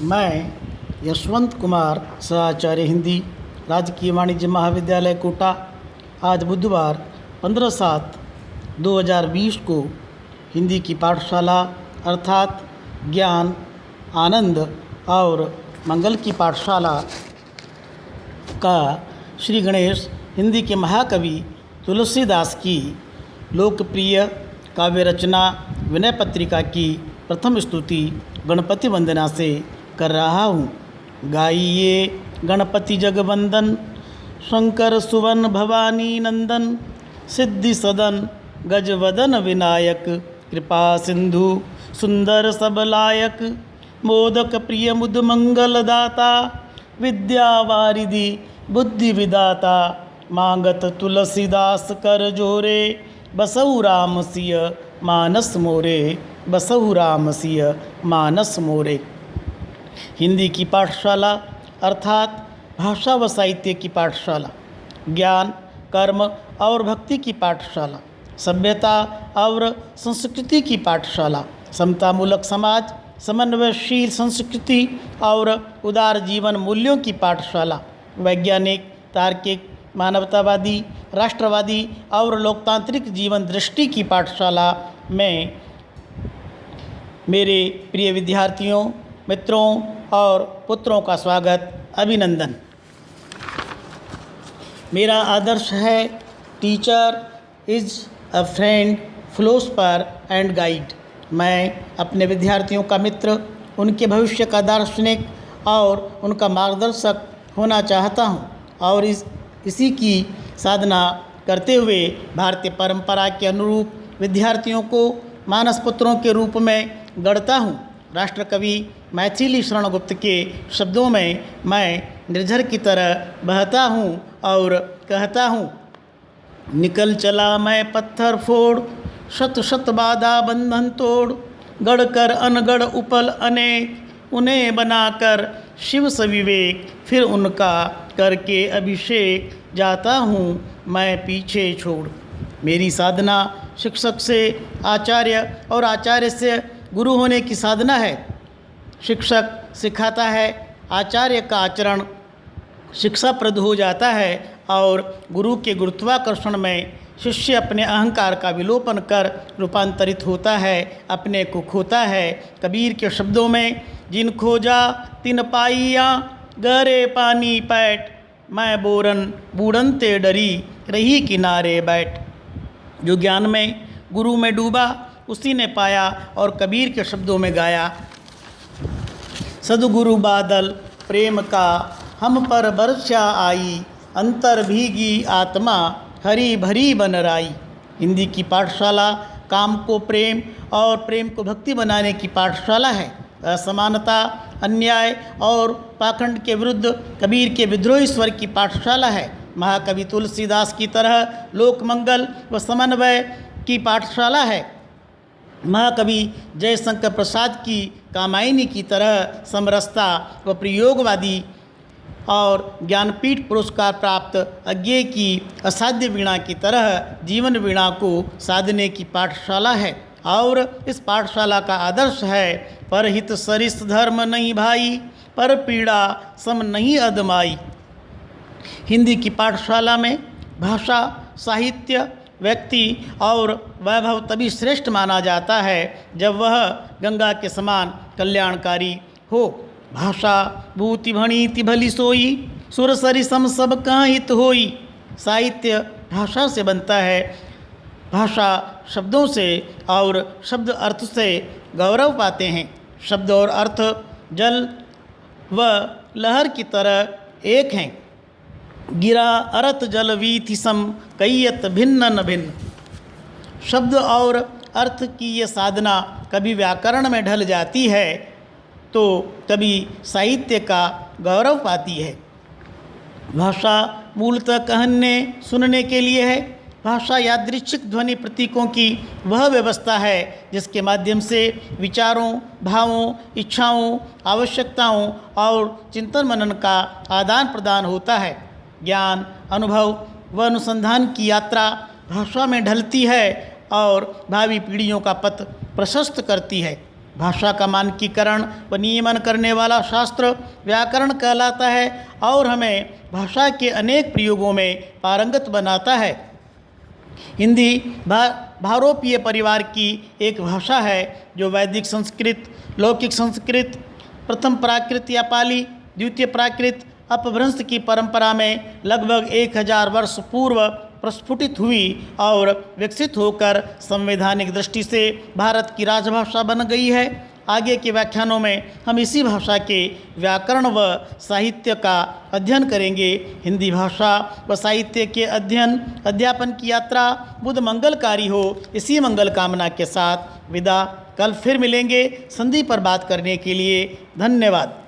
मैं यशवंत कुमार सहआचार्य हिंदी, राजकीय वाणिज्य महाविद्यालय कोटा, आज बुधवार 15/7/2020 को हिंदी की पाठशाला अर्थात ज्ञान, आनंद और मंगल की पाठशाला का श्री गणेश हिंदी के महाकवि तुलसीदास की लोकप्रिय काव्य रचना विनय पत्रिका की प्रथम स्तुति गणपति वंदना से कर रहा हूँ। गाइए गणपति जगवंदन, शंकर सुवन भवानी नंदन, सिद्धि सदन गजवदन विनायक, कृपा सिंधु सुंदर सबलायक, मोदक प्रिय मुद मंगल दाता, विद्या वारिधि बुद्धि विदाता, मांगत तुलसीदास कर जोरे, बसहु राम सिय मानस मोरे, बसहु राम सिय मानस मोरे। हिंदी की पाठशाला अर्थात भाषा व साहित्य की पाठशाला, ज्ञान, कर्म और भक्ति की पाठशाला, सभ्यता और संस्कृति की पाठशाला, समतामूलक समाज, समन्वयशील संस्कृति और उदार जीवन मूल्यों की पाठशाला, वैज्ञानिक, तार्किक, मानवतावादी, राष्ट्रवादी और लोकतांत्रिक जीवन दृष्टि की पाठशाला में मेरे प्रिय विद्यार्थियों, मित्रों और पुत्रों का स्वागत, अभिनंदन। मेरा आदर्श है teacher is a friend, philosopher and guide. मैं अपने विद्यार्थियों का मित्र, उनके भविष्य का दार्शनिक और उनका मार्गदर्शक होना चाहता हूँ और इसी की साधना करते हुए भारतीय परंपरा के अनुरूप विद्यार्थियों को मानस पुत्रों के रूप में गढ़ता हूँ। राष्ट्रकवि मैथिली शरण गुप्त के शब्दों में मैं निर्झर की तरह बहता हूँ और कहता हूँ, निकल चला मैं पत्थर फोड़, शत शत बाधा बंधन तोड़, गढ़ कर अनगढ़ उपल अनेक, उन्हें बनाकर शिव सविवेक, फिर उनका करके अभिषेक, जाता हूँ मैं पीछे छोड़। मेरी साधना शिक्षक से आचार्य और आचार्य से गुरु होने की साधना है। शिक्षक सिखाता है, आचार्य का आचरण शिक्षाप्रद हो जाता है और गुरु के गुरुत्वाकर्षण में शिष्य अपने अहंकार का विलोपन कर रूपांतरित होता है, अपने को खोता है। कबीर के शब्दों में, जिन खोजा तिन पाइया, गहरे पानी पैठ, मैं बोरन बूढ़न ते डरी, रही किनारे बैठ। जो ज्ञान में, गुरु में डूबा, उसी ने पाया। और कबीर के शब्दों में गाया, सदगुरु बादल प्रेम का हम पर बरसा आई, अंतर भीगी आत्मा हरी भरी बन राई। हिंदी की पाठशाला काम को प्रेम और प्रेम को भक्ति बनाने की पाठशाला है। असमानता, अन्याय और पाखंड के विरुद्ध कबीर के विद्रोही स्वर की पाठशाला है। महाकवि तुलसीदास की तरह लोकमंगल व समन्वय की पाठशाला है। महाकवि जयशंकर प्रसाद की कामायनी की तरह समरसता व प्रयोगवादी और ज्ञानपीठ पुरस्कार प्राप्त अज्ञेय की असाध्य वीणा की तरह जीवन वीणा को साधने की पाठशाला है। और इस पाठशाला का आदर्श है, परहित सरिस धर्म नहीं भाई, पर पीड़ा सम नहीं अदमाई। हिंदी की पाठशाला में भाषा, साहित्य, व्यक्ति और वैभव तभी श्रेष्ठ माना जाता है जब वह गंगा के समान कल्याणकारी हो। भाषा भूति भणीति भली सोई, सुर सरि सम सब कहाँ हित होई। साहित्य भाषा से बनता है, भाषा शब्दों से और शब्द अर्थ से गौरव पाते हैं। शब्द और अर्थ जल व लहर की तरह एक हैं। गिरा अरत जल वीथि सम, कय्यत भिन्न न भिन्न। शब्द और अर्थ की ये साधना कभी व्याकरण में ढल जाती है तो कभी साहित्य का गौरव पाती है। भाषा मूलतः कहने सुनने के लिए है। भाषा यादृच्छिक ध्वनि प्रतीकों की वह व्यवस्था है जिसके माध्यम से विचारों, भावों, इच्छाओं, आवश्यकताओं और चिंतन मनन का आदान प्रदान होता है। ज्ञान, अनुभव व अनुसंधान की यात्रा भाषा में ढलती है और भावी पीढ़ियों का पथ प्रशस्त करती है। भाषा का मानकीकरण व नियमन करने वाला शास्त्र व्याकरण कहलाता है और हमें भाषा के अनेक प्रयोगों में पारंगत बनाता है। हिंदी भारोपीय परिवार की एक भाषा है जो वैदिक संस्कृत, लौकिक संस्कृत, प्रथम प्राकृत या पाली, द्वितीय प्राकृत, अपभ्रंश की परंपरा में लगभग 1000 वर्ष पूर्व प्रस्फुटित हुई और विकसित होकर संवैधानिक दृष्टि से भारत की राजभाषा बन गई है। आगे के व्याख्यानों में हम इसी भाषा के व्याकरण व साहित्य का अध्ययन करेंगे। हिंदी भाषा व साहित्य के अध्यापन की यात्रा बुध मंगलकारी हो, इसी मंगल कामना के साथ विदा। कल फिर मिलेंगे संधि पर बात करने के लिए। धन्यवाद।